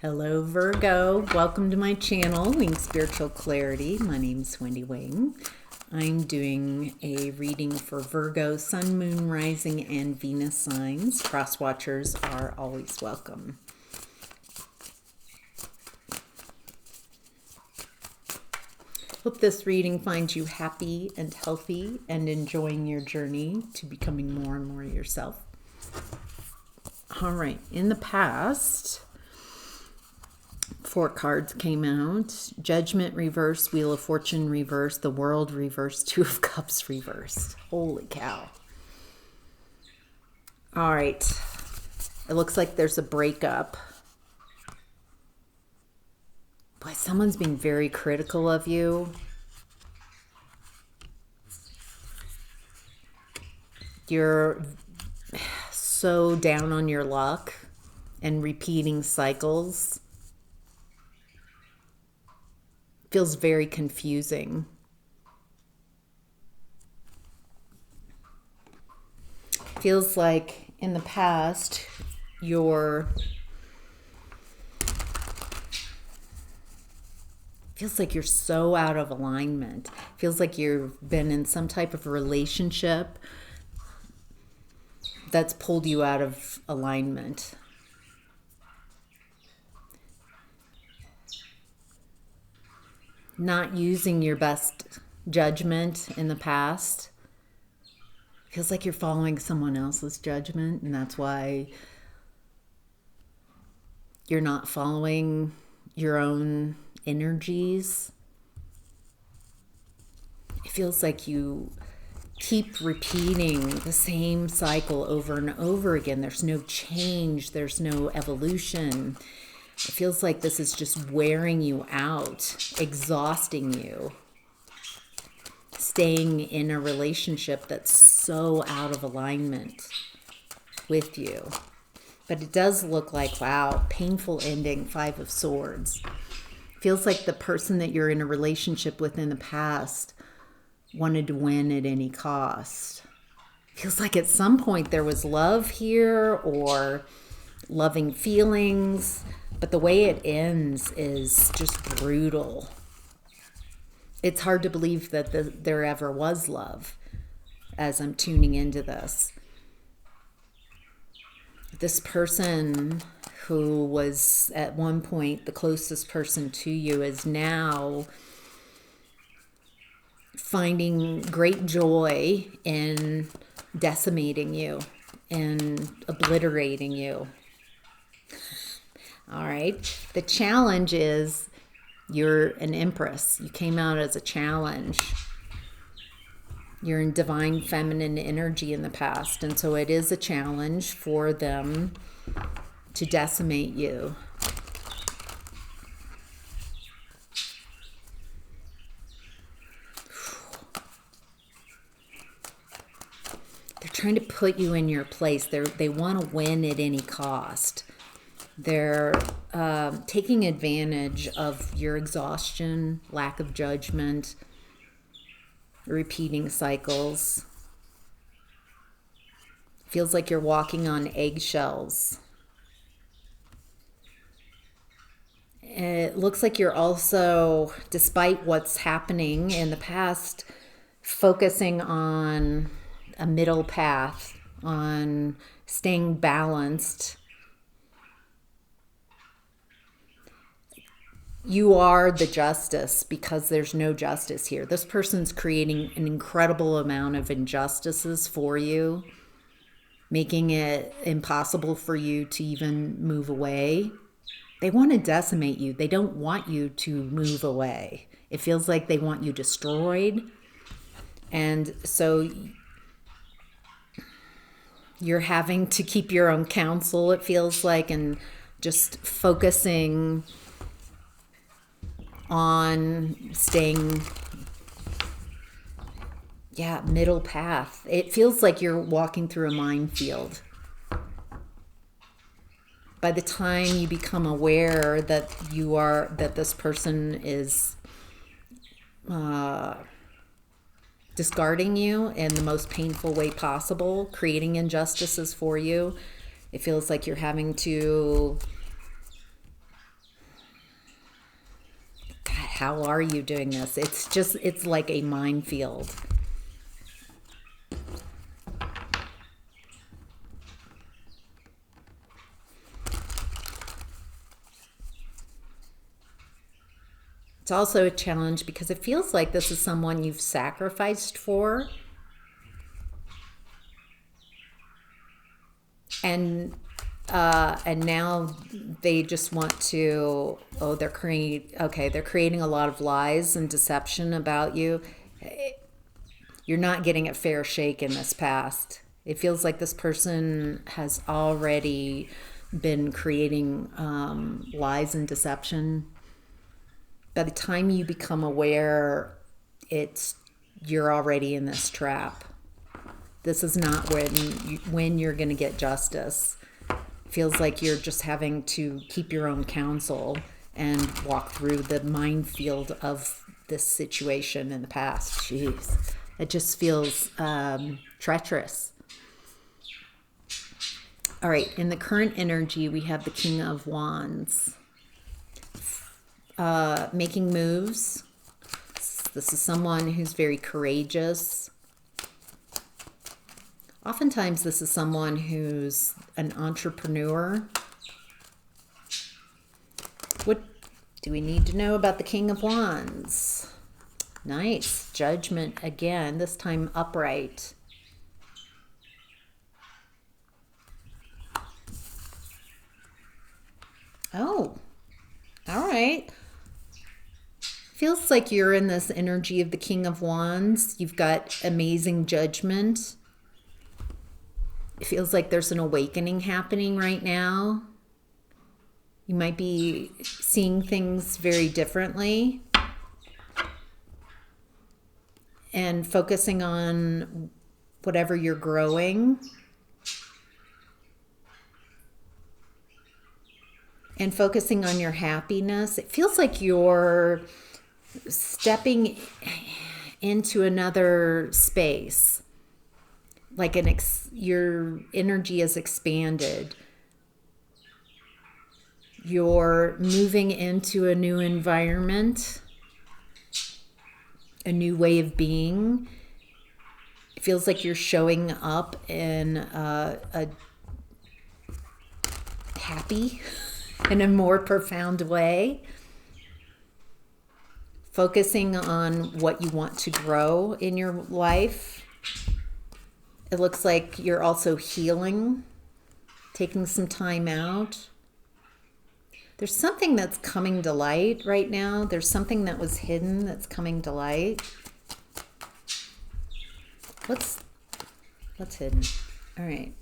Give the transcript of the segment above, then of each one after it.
Hello Virgo, welcome to my channel, Wing Spiritual Clarity. My name's Wendy Wing. I'm doing a reading for Virgo, Sun, Moon, Rising, and Venus signs. Cross watchers are always welcome. Hope this reading finds you happy and healthy and enjoying your journey to becoming more and more yourself. All right, in the past, 4 cards came out. Judgment reversed, Wheel of Fortune reversed, the World reversed, 2 of Cups reversed. Holy cow. All right. It looks like there's a breakup. Boy, someone's being very critical of you. You're so down on your luck and repeating cycles. Feels very confusing. Feels like in the past feels like you're so out of alignment. Feels like you've been in some type of relationship that's pulled you out of alignment. Not using your best judgment in the past. Feels like you're following someone else's judgment, and that's why you're not following your own energies. It feels like you keep repeating the same cycle over and over again. There's no change. There's no evolution. It feels like this is just wearing you out, exhausting you, staying in a relationship that's so out of alignment with you. But it does look like, wow, painful ending, 5 of Swords. Feels like the person that you're in a relationship with in the past wanted to win at any cost. Feels like at some point there was love here or loving feelings, but the way it ends is just brutal. It's hard to believe that there ever was love as I'm tuning into this. This person who was at one point the closest person to you is now finding great joy in decimating you and obliterating you. All right. The challenge is you're an Empress. You came out as a challenge. You're in divine feminine energy in the past. And so it is a challenge for them to decimate you. They're trying to put you in your place. They want to win at any cost. They're taking advantage of your exhaustion, lack of judgment, repeating cycles. Feels like you're walking on eggshells. It looks like you're also, despite what's happening in the past, focusing on a middle path, on staying balanced. You are the justice because there's no justice here. This person's creating an incredible amount of injustices for you, making it impossible for you to even move away. They want to decimate you. They don't want you to move away. It feels like they want you destroyed. And so you're having to keep your own counsel, it feels like, and just focusing on staying, middle path. It feels like you're walking through a minefield. By the time you become aware that this person is discarding you in the most painful way possible, creating injustices for you, it feels like you're having to how are you doing this? It's like a minefield. It's also a challenge because it feels like this is someone you've sacrificed for. And now they just want to, they're creating a lot of lies and deception about you. You're not getting a fair shake in this past. It feels like this person has already been creating lies and deception. By the time you become aware, you're already in this trap. This is not when you're going to get justice. Feels like you're just having to keep your own counsel and walk through the minefield of this situation in the past. Jeez, it just feels treacherous. All right, in the current energy, we have the King of Wands. Making moves. This is someone who's very courageous. Oftentimes, this is someone who's an entrepreneur. What do we need to know about the King of Wands? Nice. Judgment again, this time upright. Oh, all right. Feels like you're in this energy of the King of Wands. You've got amazing judgment. It feels like there's an awakening happening right now. You might be seeing things very differently and focusing on whatever you're growing and focusing on your happiness. It feels like you're stepping into another space. Like your energy is expanded. You're moving into a new environment, a new way of being. It feels like you're showing up in a happy, in a more profound way. Focusing on what you want to grow in your life. It looks like you're also healing, taking some time out. There's something that's coming to light right now. There's something that was hidden that's coming to light. What's hidden? All right.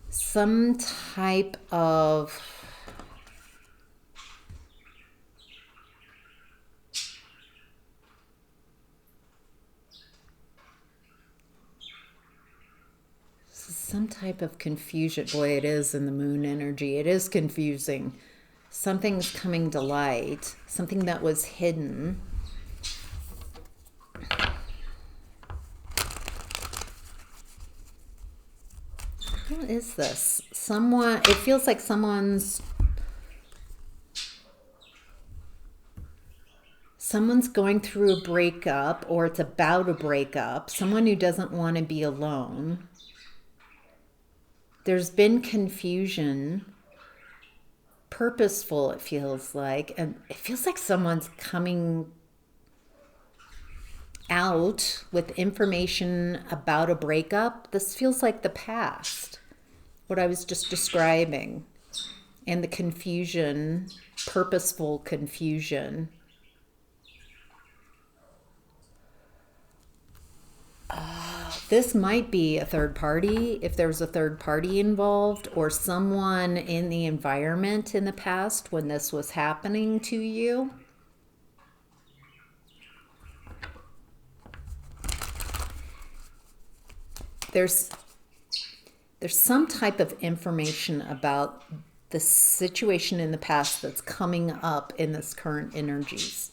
Some type of confusion. Boy, it is in the moon energy. It is confusing. Something's coming to light. Something that was hidden. What is this? It feels like someone's going through a breakup, or it's about a breakup. Someone who doesn't want to be alone. There's been confusion, purposeful, it feels like. And it feels like someone's coming out with information about a breakup. This feels like the past, what I was just describing. And the confusion, purposeful confusion. This might be a third party, if there was a third party involved, or someone in the environment in the past when this was happening to you. There's some type of information about the situation in the past that's coming up in this current energies.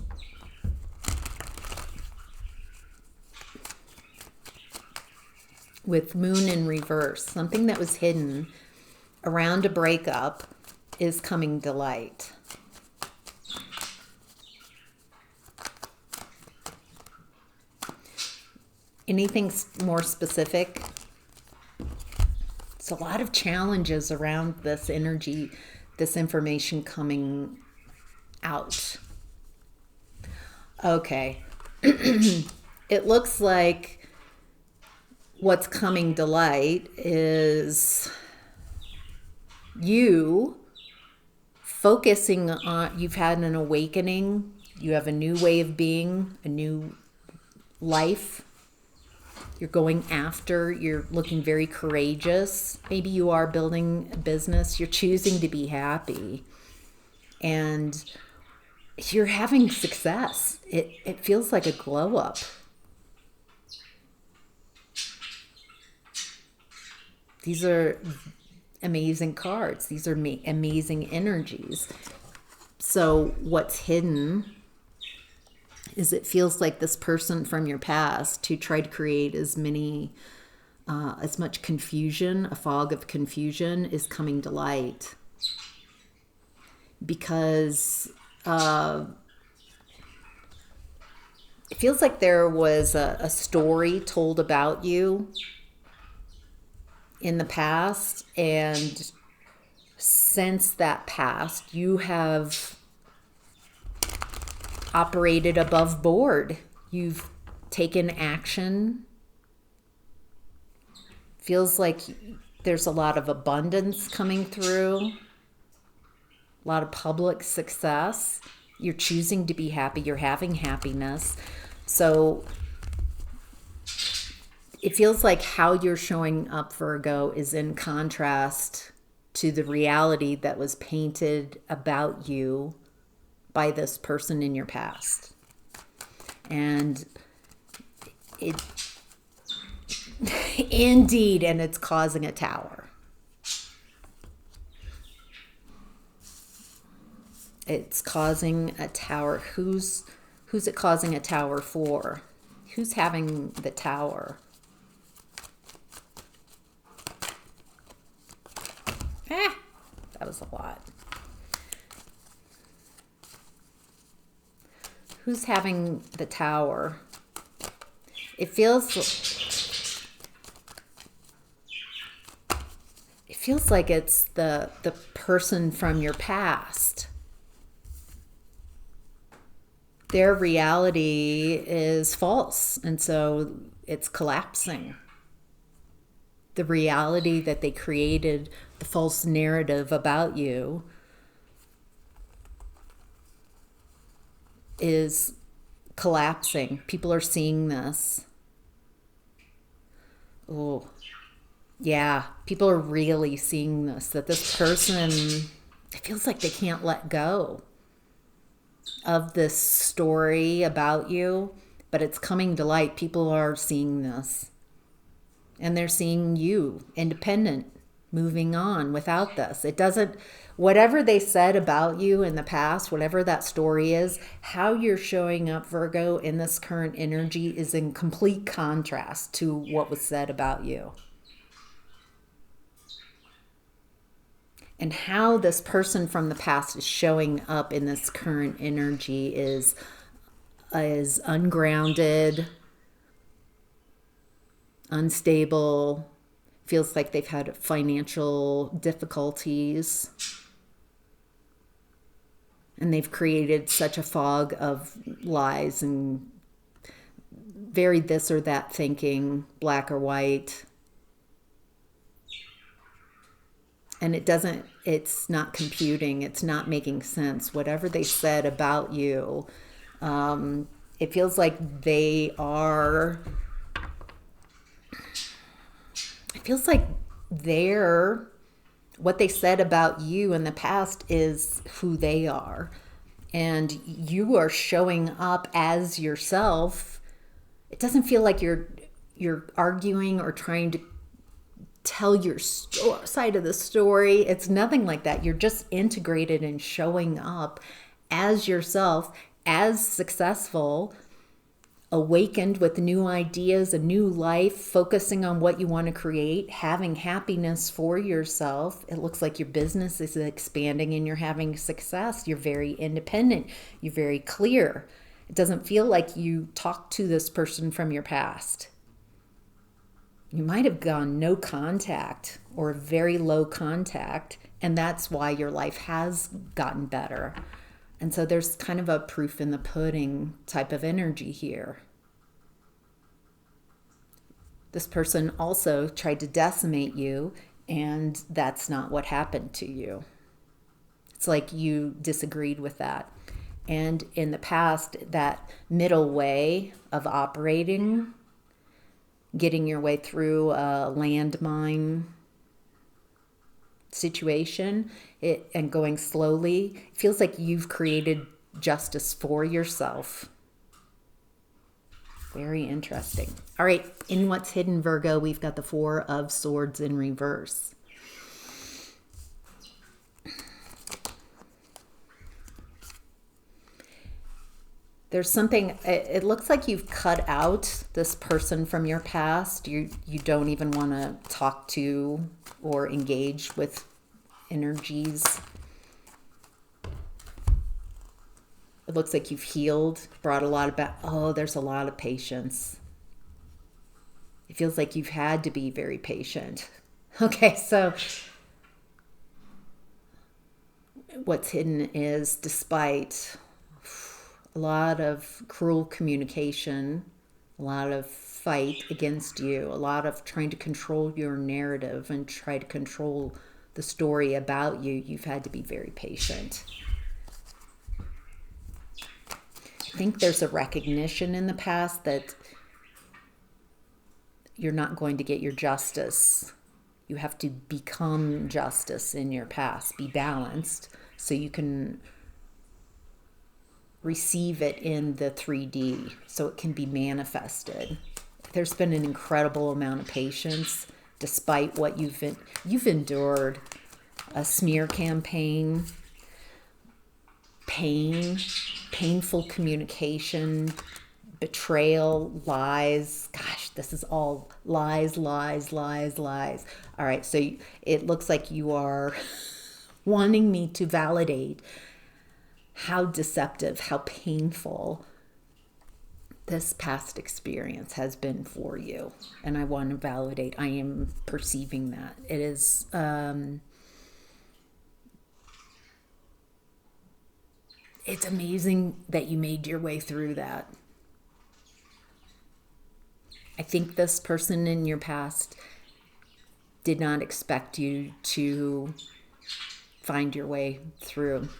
With moon in reverse, something that was hidden around a breakup is coming to light. Anything more specific? It's a lot of challenges around this energy, this information coming out. Okay. It looks like what's coming to light is you focusing on, you've had an awakening, you have a new way of being, a new life. You're going after, you're looking very courageous. Maybe you are building a business. You're choosing to be happy. And you're having success. It feels like a glow up. These are amazing cards. These are amazing energies. So what's hidden is it feels like this person from your past who tried to create as much confusion, a fog of confusion, is coming to light. Because it feels like there was a story told about you in the past, and since that past, you have operated above board. You've taken action. Feels like there's a lot of abundance coming through, a lot of public success. You're choosing to be happy. You're having happiness. So it feels like how you're showing up, Virgo, is in contrast to the reality that was painted about you by this person in your past. And it indeed, and it's causing a tower. It's causing a tower. Who's it causing a tower for? Who's having the tower? That was a lot. Who's having the tower? It feels like it's the person from your past. Their reality is false, and so it's collapsing. The reality that they created, the false narrative about you, is collapsing. People are seeing this. Oh, yeah. People are really seeing this, that this person, it feels like they can't let go of this story about you, but it's coming to light. People are seeing this, and they're seeing you independent, moving on without this. It doesn't, whatever they said about you in the past, whatever that story is, how you're showing up, Virgo, in this current energy is in complete contrast to what was said about you. And how this person from the past is showing up in this current energy is ungrounded, unstable, feels like they've had financial difficulties, and they've created such a fog of lies and very this or that thinking, black or white. And it's not computing, it's not making sense. Whatever they said about you, it feels like what they said about you in the past is who they are. And you are showing up as yourself. It doesn't feel like you're arguing or trying to tell your side of the story. It's nothing like that. You're just integrated and showing up as yourself, as successful, awakened with new ideas, a new life, focusing on what you want to create, having happiness for yourself. It looks like your business is expanding and you're having success. You're very independent. You're very clear. It doesn't feel like you talked to this person from your past. You might have gone no contact or very low contact, and that's why your life has gotten better. And so there's kind of a proof in the pudding type of energy here. This person also tried to decimate you, and that's not what happened to you. It's like you disagreed with that. And in the past, that middle way of operating, getting your way through a landmine situation and going slowly, it feels like you've created justice for yourself. Very interesting. All right, in what's hidden, Virgo, we've got the Four of Swords in reverse. There's something, it looks like you've cut out this person from your past. You don't even want to talk to or engage with energies. It looks like you've healed, brought a lot about, oh, there's a lot of patience. It feels like you've had to be very patient. Okay, so what's hidden is, despite a lot of cruel communication, a lot of fight against you, a lot of trying to control your narrative and try to control the story about you, you've had to be very patient. I think there's a recognition in the past that you're not going to get your justice. You have to become justice in your past, be balanced, so you can receive it in the 3D, so it can be manifested. There's been an incredible amount of patience despite what you've endured. A smear campaign, painful communication, betrayal, lies. Gosh, this is all lies, lies, lies, lies. All right, so it looks like you are wanting me to validate how deceptive, how painful this past experience has been for you. And I want to validate, I am perceiving that. It is, it's amazing that you made your way through that. I think this person in your past did not expect you to find your way through,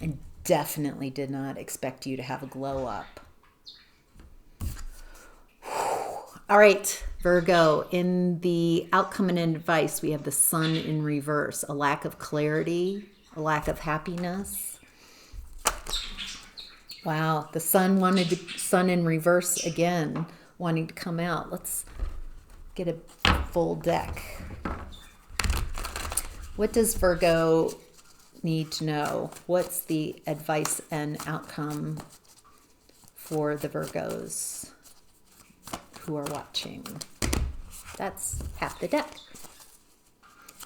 and definitely did not expect you to have a glow up. All right, Virgo, in the outcome and advice, we have the Sun in reverse, a lack of clarity, a lack of happiness. Wow, the Sun in reverse again, wanting to come out. Let's get a full deck. What does Virgo need to know? What's the advice and outcome for the Virgos who are watching? That's half the deck.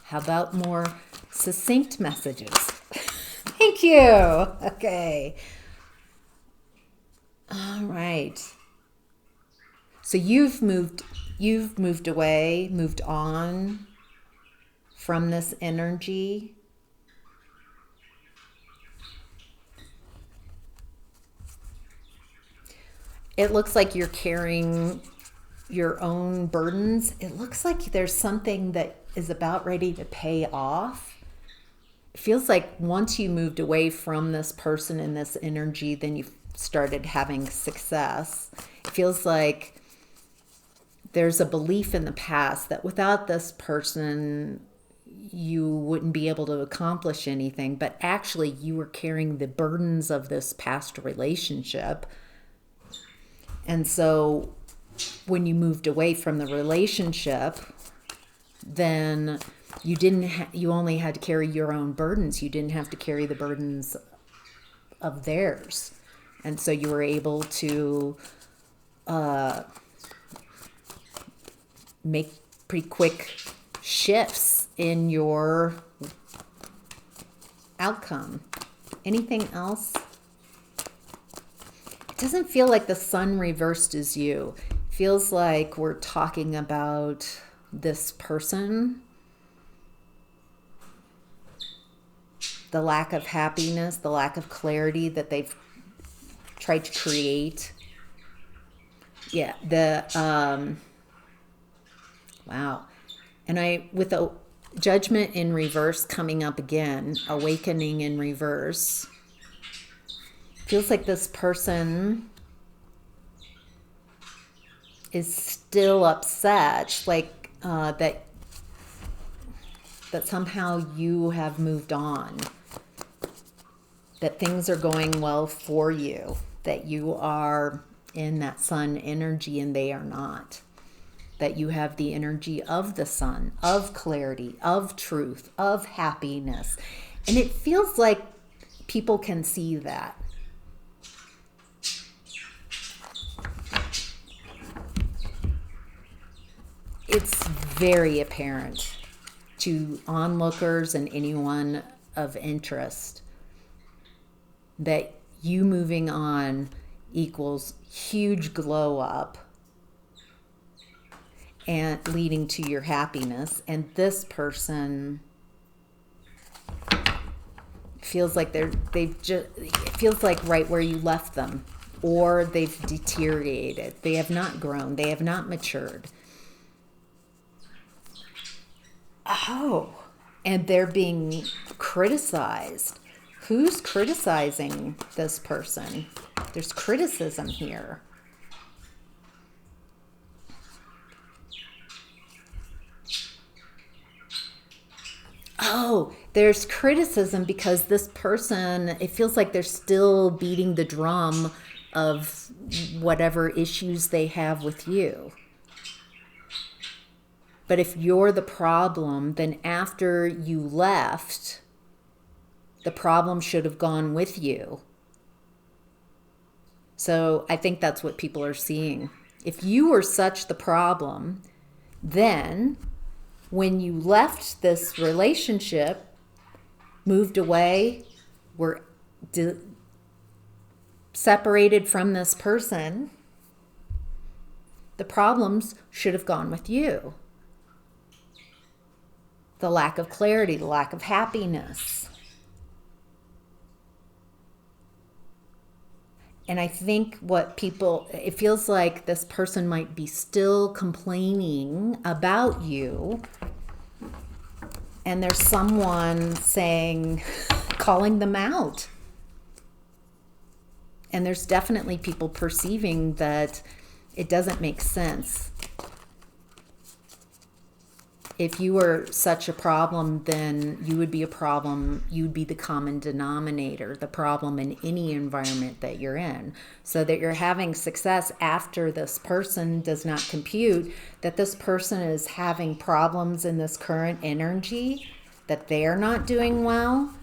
How about more succinct messages? Thank you. Okay. All right. So you've moved away, moved on from this energy. It looks like you're carrying your own burdens. It looks like there's something that is about ready to pay off. It feels like once you moved away from this person and this energy, then you started having success. It feels like there's a belief in the past that without this person, you wouldn't be able to accomplish anything. But actually, you were carrying the burdens of this past relationship. And so when you moved away from the relationship, then you only had to carry your own burdens. You didn't have to carry the burdens of theirs. And so you were able to make pretty quick shifts in your outcome. Anything else? It doesn't feel like the Sun reversed is you. It Feels like we're talking about this person, the lack of happiness, the lack of clarity that they've tried to create. Yeah, wow. And with a judgment in reverse coming up again, awakening in reverse, feels like this person is still upset, like that somehow you have moved on, that things are going well for you, that you are in that sun energy and they are not, that you have the energy of the sun, of clarity, of truth, of happiness. And it feels like people can see that. It's very apparent to onlookers and anyone of interest that you moving on equals huge glow up and leading to your happiness. And this person feels like it feels like right where you left them, or they've deteriorated. They have not grown. They have not matured. Oh, and they're being criticized. Who's criticizing this person? There's criticism here. Oh, there's criticism because this person, it feels like they're still beating the drum of whatever issues they have with you. But if you're the problem, then after you left, the problem should have gone with you. So I think that's what people are seeing. If you were such the problem, then when you left this relationship, moved away, were separated from this person, the problems should have gone with you. The lack of clarity, the lack of happiness. And I think it feels like this person might be still complaining about you. And there's someone calling them out. And there's definitely people perceiving that it doesn't make sense. If you were such a problem, then you would be a problem. You'd be the common denominator, the problem in any environment that you're in. So that you're having success after this person does not compute, that this person is having problems in this current energy, that they're not doing well.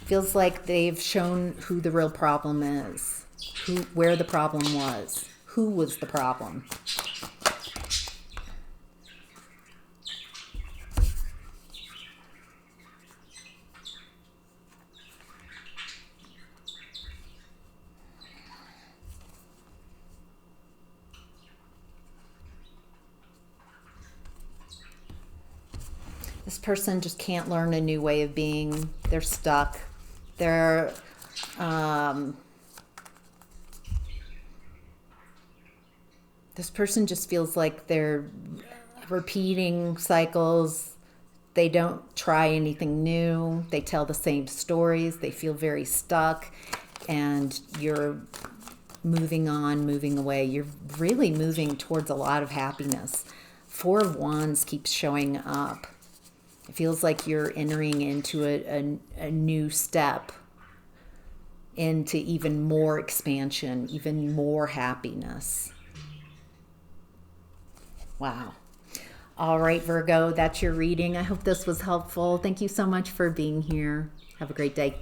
Feels like they've shown who the real problem is, where the problem was, who was the problem. This person just can't learn a new way of being. They're stuck. This person just feels like they're repeating cycles. They don't try anything new. They tell the same stories. They feel very stuck. And you're moving on, moving away. You're really moving towards a lot of happiness. Four of Wands keeps showing up. It feels like you're entering into a new step, into even more expansion, even more happiness. Wow. All right, Virgo, that's your reading. I hope this was helpful. Thank you so much for being here. Have a great day.